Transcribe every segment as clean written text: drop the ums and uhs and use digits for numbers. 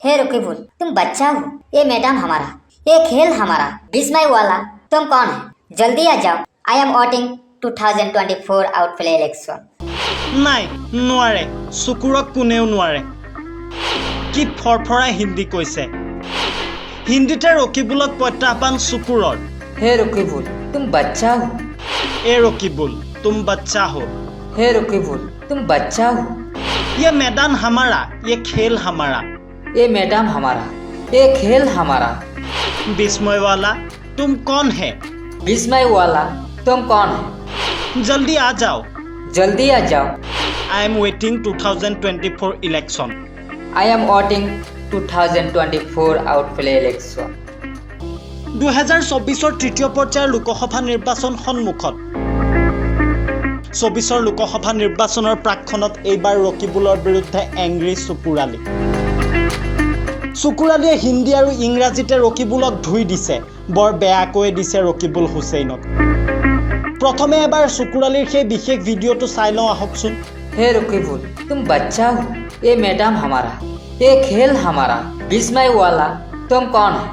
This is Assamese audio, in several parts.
हे रकीबुल, तुम बच्चा हो। ये मैदान हमारा, ये खेल हमारा। बिस्मय वाला, तुम कौन है? जल्दी आ जाओ। I am voting 2024 outplay election. নাই নোৱাৰে চকুৰক কোনেও নোৱাৰে কি ফৰফৰাই হিন্দী কৈছে হিন্দীতে ৰকিবুলক প্ৰত্যাহ্বান চকুৰৰ हे रकीबुल, तुम बच्चा हो। এ ৰকিবুল তুম বাচ্চা हो हे रकीबुल, तुम बच्चा हो। ये मैदान हमारा ये खेल हमारा ये मैदान हमारा, ये खेल हमारा। बिस्मय वाला तुम कौन है बिस्मय वाला, तुम कौन है? जल्दी आ जाओ जल्दी आ जाओ। I am waiting 2024 election I am voting 2024 outplay election. 2024 তৃতীয় পৰ্যায়ৰ লোকসভা নিৰ্বাচন সন্মুখত 24 লোকসভা নিৰ্বাচনৰ প্ৰাক্ষণত এইবাৰ ৰকিবুলৰ বিৰুদ্ধে এংগ্ৰি চকুৰালী চকুৰালীয়ে হিন্দী আৰু ইংৰাজীতে ৰকিবুলক ধুই দিছে বৰ বেয়াকৈ দিছে ৰকিবুল হুছেইনক প্ৰথমে এবাৰ চকুৰালীৰ সেই বিশেষ ভিডিঅ'টো চাই লওঁ আহকচোন हे रकीबुल, तुम बच्चा हो। ये मैदान हमारा, ये खेल हमारा। बिस्मय वाला, तुम कौन है?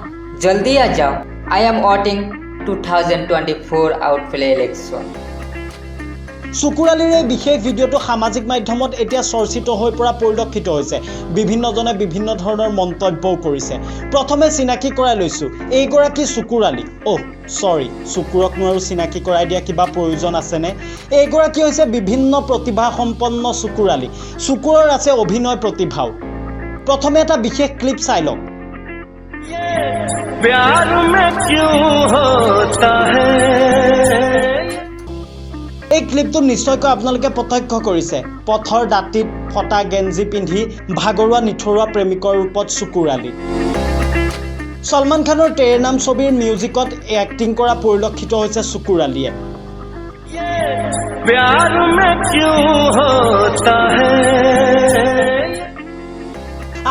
जल्दी आ जाओ। I am voting 2024 outplay election. চকুৰালীৰ এই বিশেষ ভিডিঅ'টো সামাজিক মাধ্যমত এতিয়া চৰ্চিত হৈ পৰা পৰিলক্ষিত হৈছে বিভিন্নজনে বিভিন্ন ধৰণৰ মন্তব্যও কৰিছে প্ৰথমে চিনাকি কৰাই লৈছো এইগৰাকী চকুৰালী সৰি চকুৰক নোৱাৰো চিনাকি কৰাই দিয়া কিবা প্ৰয়োজন আছেনে এইগৰাকী হৈছে বিভিন্ন প্ৰতিভা সম্পন্ন চকুৰালী চকুৰৰ আছে অভিনয় প্ৰতিভাও প্ৰথমে এটা বিশেষ ক্লিপ চাই লওক प्यार में क्यों होता है এই ক্লিপটো নিশ্চয়কৈ আপোনালোকে প্ৰত্যক্ষ কৰিছে পথৰ দাঁতিত ফটা গেঞ্জি পিন্ধি ভাগৰুৱা নিথৰুৱা প্ৰেমিকৰ ৰূপত চকুৰালী সলমান খানৰ তেৰে নাম ছবিৰ মিউজিকত এক্টিং কৰা পৰিলক্ষিত হৈছে চকুৰালীয়ে प्यार में क्यों होता है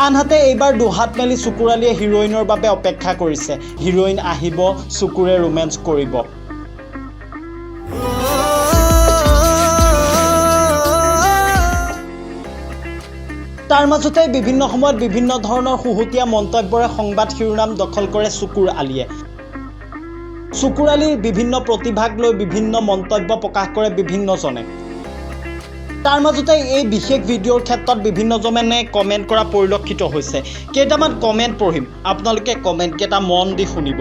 আনহাতে এইবাৰ দুহাত মেলি চকুৰালীয়ে হিৰোইনৰ বাবে অপেক্ষা কৰিছে হিৰোইন আহিব চকুৰে ৰোমেন্স কৰিব তাৰ মাজতে বিভিন্ন সময়ত বিভিন্ন ধৰণৰ হুহুতীয়া মন্তব্যৰে সংবাদ শিৰোনাম দখল কৰে চকুৰ আলীয়ে চকুৰালীৰ বিভিন্ন প্ৰতিভাক লৈ বিভিন্ন মন্তব্য প্ৰকাশ কৰে বিভিন্নজনে তাৰ মাজতে এই বিশেষ ভিডিঅ'ৰ ক্ষেত্ৰত বিভিন্নজনে কমেন্ট কৰা পৰিলক্ষিত হৈছে কেইটামান কমেন্ট পঢ়িম আপোনালোকে কমেন্ট কেইটা মন দি শুনিব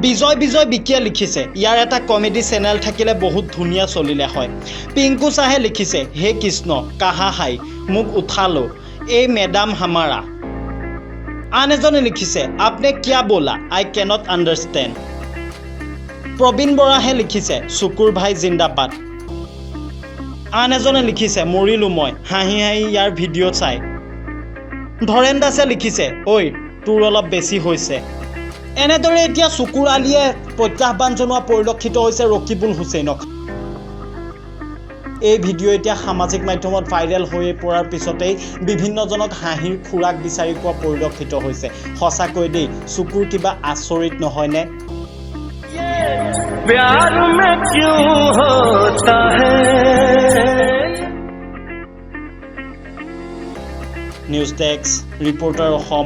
বিজয় বিকিয়ে লিখিছে ইয়াৰ এটা কমেডি চেনেল থাকিলে বহুত ধুনীয়া চলিলে হয় পিংকু চাহে লিখিছে হে কৃষ্ণ কাহা হাই মুখ উঠা লো এই মেডাম হামাৰা আন এজনে লিখিছে আপনি কিয়া बोला আই কেনট আণ্ডাৰষ্টেণ্ড প্ৰবীণ বৰাহে লিখিছে চকুৰ ভাই জিন্দাবাদ আন এজনে লিখিছে মৰিলো মই হাঁহি ইয়াৰ ভিডিঅ' চাই ধৰেন দাসে লিখিছে ঐ তোৰ অলপ বেছি হৈছে এনেদৰে এতিয়া চকুৰ আলীয়ে প্ৰত্যাহ্বান জনোৱা পৰিলক্ষিত হৈছে ৰকিবুল হুছেইনক এই ভিডিঅ' এতিয়া সামাজিক মাধ্যমত ভাইৰেল হৈ পৰাৰ পিছতেই বিভিন্নজনক হাঁহিৰ খুৰাক বিচাৰি পোৱা পৰিলক্ষিত হৈছে সঁচাকৈ দেই চকুৰ কিবা আচৰিত নহয়নে प्यार में क्यों होता है নিউজ ডেস্ক ৰিপৰ্টাৰ অসম